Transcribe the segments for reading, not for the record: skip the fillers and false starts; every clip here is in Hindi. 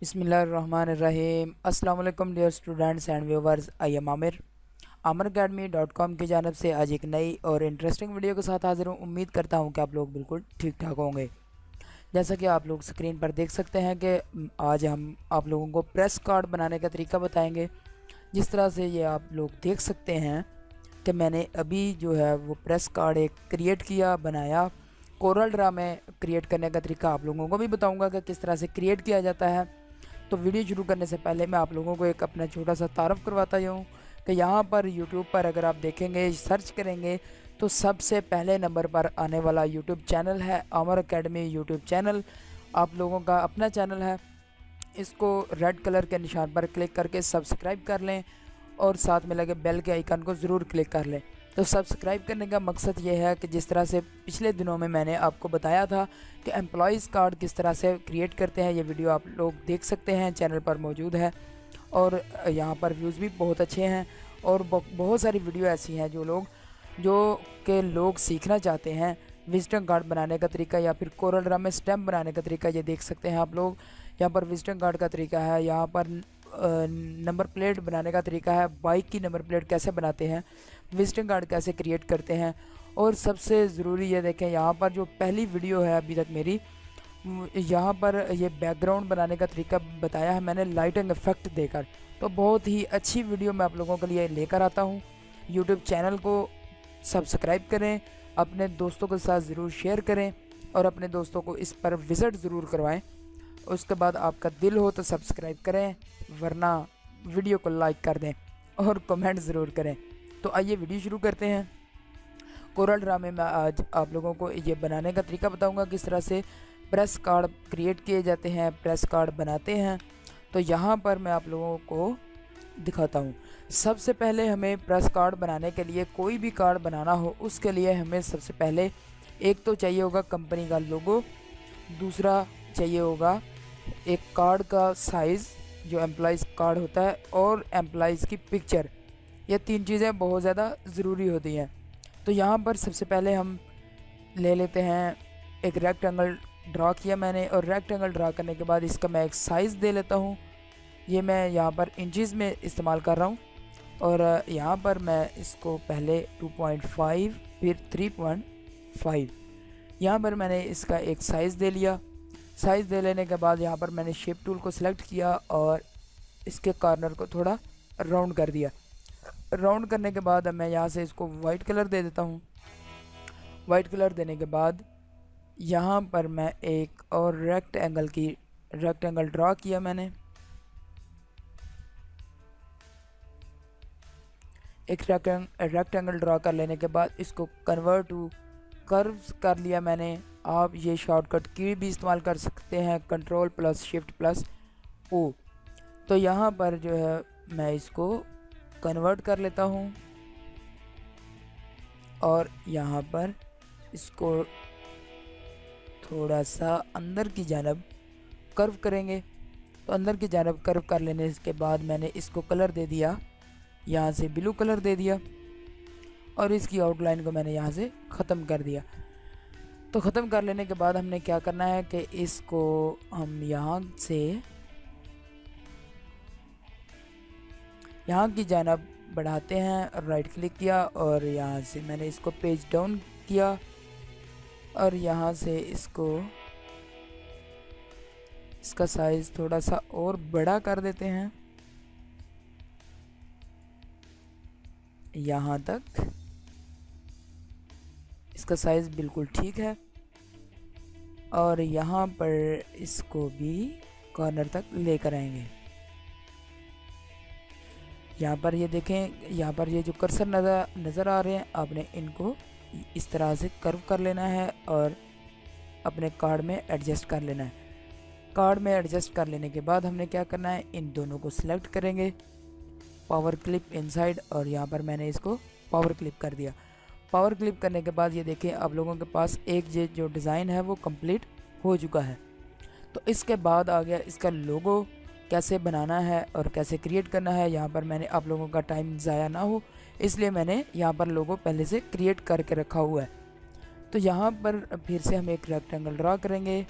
बिस्मिल्लाहिर्रहमानिर्रहीम। अस्सलाम वालेकुम dear students and viewers. I am Aamir academy.com की जानब से आज एक नई और इंटरेस्टिंग वीडियो के साथ हाजिर हूँ। उम्मीद करता हूँ कि आप लोग बिल्कुल ठीक ठाक होंगे। जैसा कि आप लोग स्क्रीन पर देख सकते हैं कि आज हम आप लोगों को प्रेस कार्ड बनाने का तरीका बताएंगे। जिस तरह से ये आप लोग देख सकते हैं कि मैंने अभी जो है वो प्रेस कार्ड एक क्रिएट किया, बनाया। कोरल ड्रा में क्रिएट करने का तरीका आप लोगों को भी बताऊंगा कि किस तरह से क्रिएट किया जाता है। तो वीडियो शुरू करने से पहले मैं आप लोगों को एक अपना छोटा सा तारफ़ करवाता हूँ कि यहाँ पर यूट्यूब पर अगर आप देखेंगे, सर्च करेंगे तो सबसे पहले नंबर पर आने वाला यूट्यूब चैनल है आमिर एकेडमी यूट्यूब चैनल। आप लोगों का अपना चैनल है। इसको रेड कलर के निशान पर क्लिक करके सब्सक्राइब कर लें और साथ में लगे बेल के आइकन को ज़रूर क्लिक कर लें। तो सब्सक्राइब करने का मकसद ये है कि जिस तरह से पिछले दिनों में मैंने आपको बताया था कि एम्प्लॉयज़ कार्ड किस तरह से क्रिएट करते हैं, ये वीडियो आप लोग देख सकते हैं, चैनल पर मौजूद है। और यहाँ पर व्यूज़ भी बहुत अच्छे हैं और बहुत सारी वीडियो ऐसी हैं जो लोग सीखना चाहते हैं विजिटिंग कार्ड बनाने का तरीका या फिर कोरल ड्रा में स्टैम्प बनाने का तरीका। ये देख सकते हैं आप लोग, यहाँ पर विजिटिंग कार्ड का तरीका है, यहाँ पर नंबर प्लेट बनाने का तरीका है, बाइक की नंबर प्लेट कैसे बनाते हैं, विजिटिंग कार्ड कैसे क्रिएट करते हैं। और सबसे ज़रूरी ये देखें, यहाँ पर जो पहली वीडियो है अभी तक मेरी, यहाँ पर ये बैकग्राउंड बनाने का तरीका बताया है मैंने लाइटिंग इफेक्ट देकर। तो बहुत ही अच्छी वीडियो मैं आप लोगों के लिए लेकर आता हूँ। यूट्यूब चैनल को सब्सक्राइब करें, अपने दोस्तों के साथ ज़रूर शेयर करें और अपने दोस्तों को इस पर विज़िट ज़रूर करवाएं। उसके बाद आपका दिल हो तो सब्सक्राइब करें, वरना वीडियो को लाइक कर दें और कमेंट ज़रूर करें। तो आइए वीडियो शुरू करते हैं। कोरल ड्रा में मैं आज आप लोगों को ये बनाने का तरीका बताऊंगा, किस तरह से प्रेस कार्ड क्रिएट किए जाते हैं, प्रेस कार्ड बनाते हैं। तो यहाँ पर मैं आप लोगों को दिखाता हूँ। सबसे पहले हमें प्रेस कार्ड बनाने के लिए, कोई भी कार्ड बनाना हो उसके लिए हमें सबसे पहले एक तो चाहिए होगा कंपनी का लोगो, दूसरा चाहिए होगा एक कार्ड का साइज़ जो एम्प्लॉइज़ कार्ड होता है, और एम्प्लॉइज़ की पिक्चर। ये तीन चीज़ें बहुत ज़्यादा ज़रूरी होती हैं। तो यहाँ पर सबसे पहले हम ले लेते हैं, एक रेक्टेंगल ड्रा किया मैंने, और रेक्टेंगल ड्रा करने के बाद इसका मैं एक साइज़ दे लेता हूँ। ये मैं यहाँ पर इंचज़ में इस्तेमाल कर रहा हूँ, और यहाँ पर मैं इसको पहले 2.5 फिर 3.5, यहाँ पर मैंने इसका एक साइज़ दे लिया। साइज़ दे लेने के बाद यहाँ पर मैंने शेप टूल को सिलेक्ट किया और इसके कॉर्नर को थोड़ा राउंड कर दिया। राउंड करने के बाद अब मैं यहाँ से इसको वाइट कलर दे देता हूँ। वाइट कलर देने के बाद यहाँ पर मैं एक और रेक्टेंगल ड्रा किया मैंने। एक रेक्टेंगल ड्रा कर लेने के बाद इसको कन्वर्ट टू कर्व्स कर लिया मैंने। आप ये शॉर्टकट की भी इस्तेमाल कर सकते हैं, control plus shift plus O. तो यहाँ पर जो है मैं इसको कन्वर्ट कर लेता हूँ और यहाँ पर इसको थोड़ा सा अंदर की जानब कर्व करेंगे। तो अंदर की जानब कर्व कर लेने के बाद मैंने इसको कलर दे दिया, यहाँ से ब्लू कलर दे दिया, और इसकी आउटलाइन को मैंने यहाँ से ख़त्म कर दिया। तो ख़त्म कर लेने के बाद हमने क्या करना है कि इसको हम यहाँ से यहाँ की जानब बढ़ाते हैं, राइट क्लिक किया और यहाँ से मैंने इसको पेज डाउन किया और यहाँ से इसका साइज़ थोड़ा सा और बड़ा कर देते हैं यहाँ तक। इसका साइज़ बिल्कुल ठीक है और यहाँ पर इसको भी कॉर्नर तक लेकर आएंगे। यहाँ पर ये देखें, यहाँ पर ये जो कर्सर नज़र आ रहे हैं, आपने इनको इस तरह से कर्व कर लेना है और अपने कार्ड में एडजस्ट कर लेना है। कार्ड में एडजस्ट कर लेने के बाद हमने क्या करना है, इन दोनों को सिलेक्ट करेंगे, पावर क्लिप इनसाइड, और यहाँ पर मैंने इसको पावर क्लिप कर दिया। पावर क्लिप करने के बाद ये देखें आप लोगों के पास एक जो डिज़ाइन है वो कंप्लीट हो चुका है। तो इसके बाद आ गया इसका लोगो कैसे बनाना है और कैसे क्रिएट करना है। यहाँ पर मैंने आप लोगों का टाइम ज़ाया ना हो इसलिए मैंने यहाँ पर लोगो पहले से क्रिएट करके रखा हुआ है। तो यहाँ पर फिर से हम एक रेक्टेंगल ड्रा करेंगे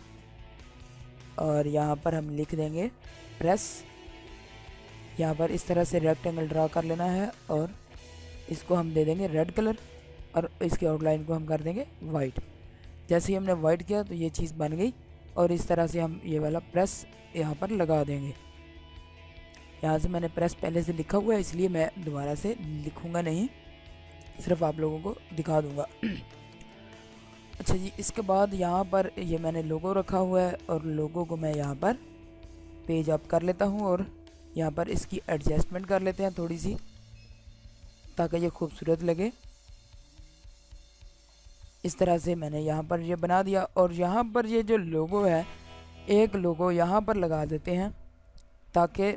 और यहाँ पर हम लिख देंगे प्रेस। यहाँ पर इस तरह से रेक्टेंगल ड्रा कर लेना है और इसको हम दे देंगे रेड कलर और इसकी आउटलाइन को हम कर देंगे वाइट। जैसे ही हमने वाइट किया तो ये चीज़ बन गई और इस तरह से हम ये वाला प्रेस यहाँ पर लगा देंगे। यहाँ से मैंने प्रेस पहले से लिखा हुआ है इसलिए मैं दोबारा से लिखूँगा नहीं, सिर्फ आप लोगों को दिखा दूँगा। अच्छा जी, इसके बाद यहाँ पर ये मैंने लोगो रखा हुआ है और लोगो को मैं यहाँ पर पेज अप कर लेता हूँ और यहाँ पर इसकी एडजस्टमेंट कर लेते हैं थोड़ी सी ताकि ये खूबसूरत लगे। इस तरह से मैंने यहाँ पर ये बना दिया और यहाँ पर ये जो लोगो है एक लोगो यहाँ पर लगा देते हैं ताकि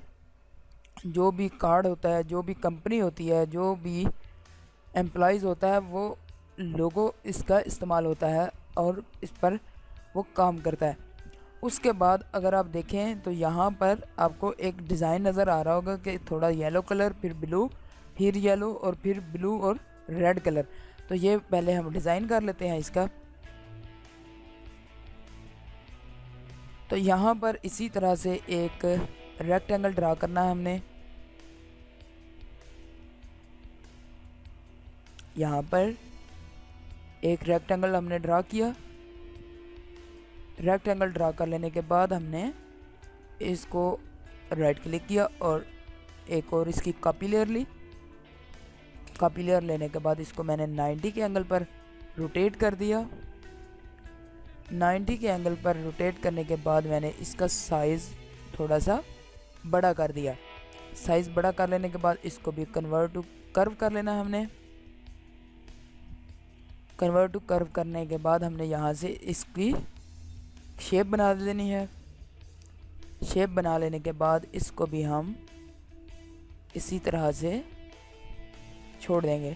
जो भी कार्ड होता है, जो भी कंपनी होती है, जो भी एम्प्लॉइज़ होता है वो लोगो इसका इस्तेमाल होता है और इस पर वो काम करता है। उसके बाद अगर आप देखें तो यहाँ पर आपको एक डिज़ाइन नज़र आ रहा होगा कि थोड़ा येलो कलर, फिर ब्लू, फिर येलो और फिर ब्लू और रेड कलर। तो ये पहले हम डिज़ाइन कर लेते हैं इसका। तो यहाँ पर इसी तरह से एक रेक्टेंगल ड्रा करना है हमने। यहाँ पर एक रेक्टेंगल हमने ड्रा किया। रेक्टेंगल ड्रा कर लेने के बाद हमने इसको राइट क्लिक किया और एक और इसकी कॉपी लेयर ली। कॉपी लेयर लेने के बाद इसको मैंने 90 के एंगल पर रोटेट कर दिया। 90 के एंगल पर रोटेट करने के बाद मैंने इसका साइज़ थोड़ा सा बड़ा कर दिया। साइज़ बड़ा कर लेने के बाद इसको भी कन्वर्ट टू कर्व कर लेना है हमने। कन्वर्ट टू कर्व करने के बाद हमने यहाँ से इसकी शेप बना देनी है। शेप बना लेने के बाद इसको भी हम इसी तरह से छोड़ देंगे।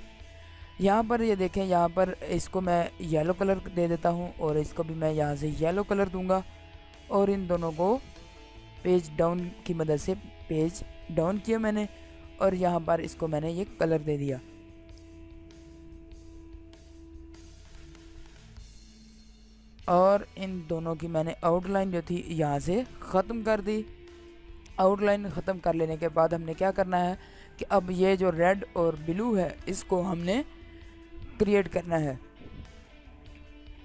यहाँ पर ये देखें, यहाँ पर इसको मैं येलो कलर दे देता हूँ और इसको भी मैं यहाँ से येलो कलर दूंगा और इन दोनों को पेज डाउन की मदद से पेज डाउन किया मैंने और यहाँ पर इसको मैंने ये कलर दे दिया। और इन दोनों की मैंने आउटलाइन जो थी यहाँ से ख़त्म कर दी। आउटलाइन ख़त्म कर लेने के बाद हमने क्या करना है कि अब ये जो रेड और ब्लू है इसको हमने क्रिएट करना है।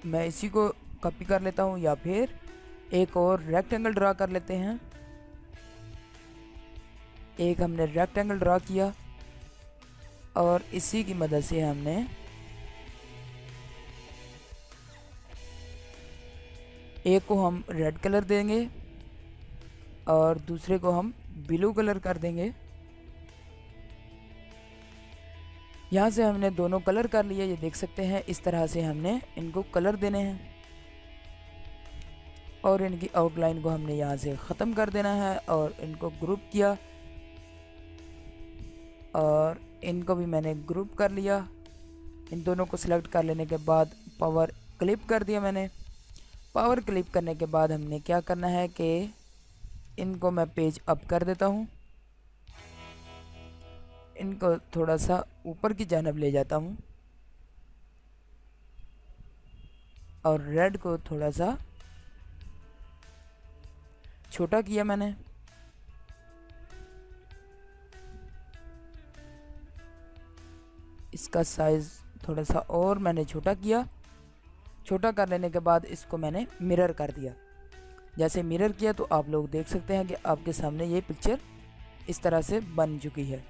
मैं इसी को कॉपी कर लेता हूँ या फिर एक और रेक्टेंगल ड्रा कर लेते हैं। एक हमने रेक्टेंगल ड्रा किया और इसी की मदद से हमने एक को हम रेड कलर देंगे और दूसरे को हम ब्लू कलर कर देंगे। यहाँ से हमने दोनों कलर कर लिए, ये देख सकते हैं। इस तरह से हमने इनको कलर देने हैं और इनकी आउटलाइन को हमने यहाँ से ख़त्म कर देना है और इनको ग्रुप किया और इनको भी मैंने ग्रुप कर लिया। इन दोनों को सिलेक्ट कर लेने के बाद पावर क्लिप कर दिया मैंने। पावर क्लिप करने के बाद हमने क्या करना है कि इनको मैं पेज अप कर देता हूँ। इनको थोड़ा सा ऊपर की जानब ले जाता हूँ और रेड को थोड़ा सा छोटा किया मैंने। इसका साइज़ थोड़ा सा और मैंने छोटा किया। छोटा कर लेने के बाद इसको मैंने मिरर कर दिया। जैसे मिरर किया तो आप लोग देख सकते हैं कि आपके सामने ये पिक्चर इस तरह से बन चुकी है।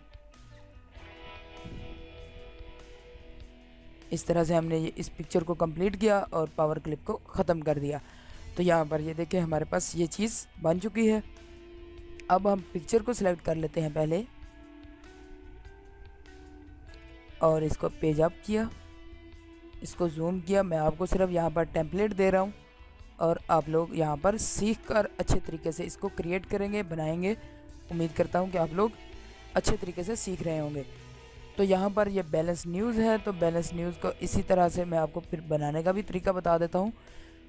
इस तरह से हमने इस पिक्चर को कंप्लीट किया और पावर क्लिप को ख़त्म कर दिया। तो यहाँ पर ये देखिए हमारे पास ये चीज़ बन चुकी है। अब हम पिक्चर को सिलेक्ट कर लेते हैं पहले और इसको पेज अप किया, इसको जूम किया। मैं आपको सिर्फ यहाँ पर टेम्पलेट दे रहा हूँ और आप लोग यहाँ पर सीख कर अच्छे तरीके से इसको क्रिएट करेंगे, बनाएंगे। उम्मीद करता हूँ कि आप लोग अच्छे तरीके से सीख रहे होंगे। तो यहाँ पर ये बैलेंस न्यूज़ है, तो बैलेंस न्यूज़ को इसी तरह से मैं आपको फिर बनाने का भी तरीका बता देता हूँ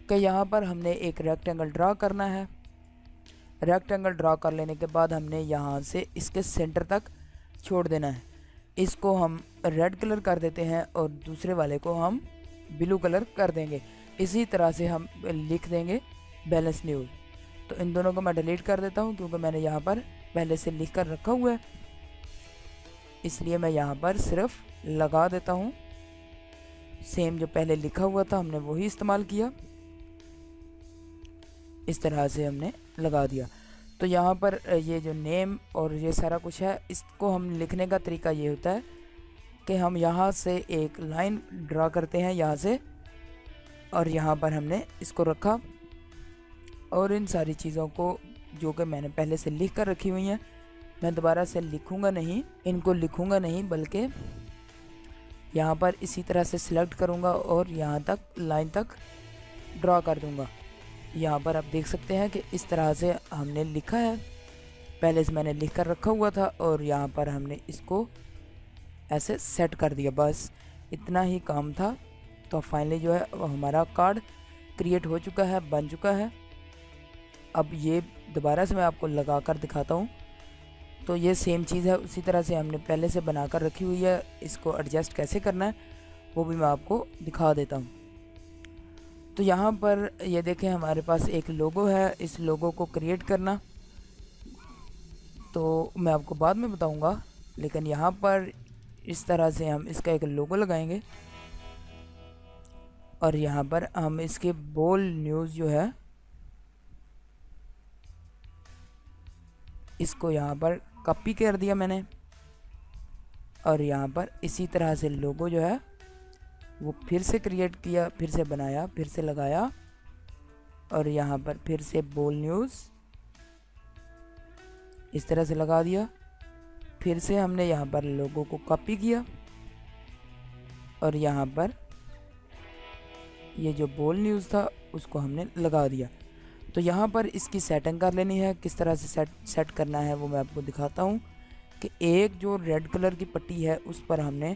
कि यहाँ पर हमने एक रेक्टेंगल ड्रा करना है। रेक्टेंगल ड्रा कर लेने के बाद हमने यहाँ से इसके सेंटर तक छोड़ देना है। इसको हम रेड कलर कर देते हैं और दूसरे वाले को हम ब्लू कलर कर देंगे। इसी तरह से हम लिख देंगे बैलेंस न्यूज़। तो इन दोनों को मैं डिलीट कर देता हूँ क्योंकि मैंने यहाँ पर पहले से लिख कर रखा हुआ है, इसलिए मैं यहाँ पर सिर्फ लगा देता हूँ। सेम जो पहले लिखा हुआ था हमने वही इस्तेमाल किया, इस तरह से हमने लगा दिया। तो यहाँ पर ये जो नेम और ये सारा कुछ है, इसको हम लिखने का तरीका ये होता है कि हम यहाँ से एक लाइन ड्रा करते हैं यहाँ से, और यहाँ पर हमने इसको रखा, और इन सारी चीज़ों को जो कि मैंने पहले से लिख कर रखी हुई हैं, मैं दोबारा से लिखूँगा नहीं, इनको लिखूँगा नहीं, बल्कि यहाँ पर इसी तरह से सिलेक्ट करूँगा और यहाँ तक लाइन तक ड्रा कर दूँगा। यहाँ पर आप देख सकते हैं कि इस तरह से हमने लिखा है, पहले से मैंने लिख कर रखा हुआ था और यहाँ पर हमने इसको ऐसे सेट कर दिया, बस इतना ही काम था। तो फाइनली जो है वो हमारा कार्ड क्रिएट हो चुका है, बन चुका है। अब ये दोबारा से मैं आपको लगा कर दिखाता हूँ। तो ये सेम चीज़ है, उसी तरह से हमने पहले से बना कर रखी हुई है। इसको एडजस्ट कैसे करना है वो भी मैं आपको दिखा देता हूँ। तो यहाँ पर ये देखें हमारे पास एक लोगो है, इस लोगो को क्रिएट करना तो मैं आपको बाद में बताऊँगा, लेकिन यहाँ पर इस तरह से हम इसका एक लोगो लगाएंगे और यहाँ पर हम इसके बोल न्यूज़ जो है इसको यहाँ पर कॉपी कर दिया मैंने, और यहाँ पर इसी तरह से लोगो जो है वो फिर से क्रिएट किया, फिर से बनाया, फिर से लगाया, और यहाँ पर फिर से बोल न्यूज़ इस तरह से लगा दिया। फिर से हमने यहाँ पर लोगो को कॉपी किया और यहाँ पर ये जो बोल न्यूज़ था उसको हमने लगा दिया। तो यहाँ पर इसकी सेटिंग कर लेनी है, किस तरह से सेट करना है वो मैं आपको दिखाता हूँ। कि एक जो रेड कलर की पट्टी है उस पर हमने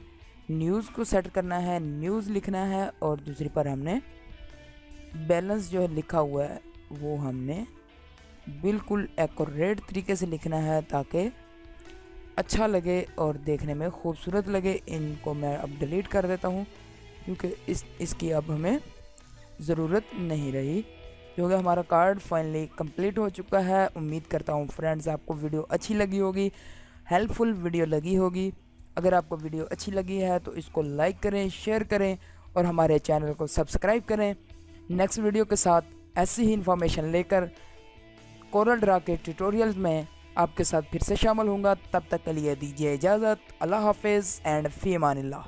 न्यूज़ को सेट करना है, न्यूज़ लिखना है, और दूसरी पर हमने बैलेंस जो है लिखा हुआ है वो हमने बिल्कुल एक्यूरेट तरीके से लिखना है ताकि अच्छा लगे और देखने में खूबसूरत लगे। इनको मैं अब डिलीट कर देता हूँ क्योंकि इसकी अब हमें ज़रूरत नहीं रही, क्योंकि हमारा कार्ड फाइनली कंप्लीट हो चुका है। उम्मीद करता हूँ फ्रेंड्स आपको वीडियो अच्छी लगी होगी, हेल्पफुल वीडियो लगी होगी। अगर आपको वीडियो अच्छी लगी है तो इसको लाइक करें, शेयर करें और हमारे चैनल को सब्सक्राइब करें। नेक्स्ट वीडियो के साथ ऐसी ही इन्फॉर्मेशन लेकर कोरल ड्रा के ट्यूटोरियल में आपके साथ फिर से शामिल होऊंगा। तब तक के लिए दीजिए इजाज़त। अल्लाह हाफिज़ एंड फ़ी अमानिल्लाह।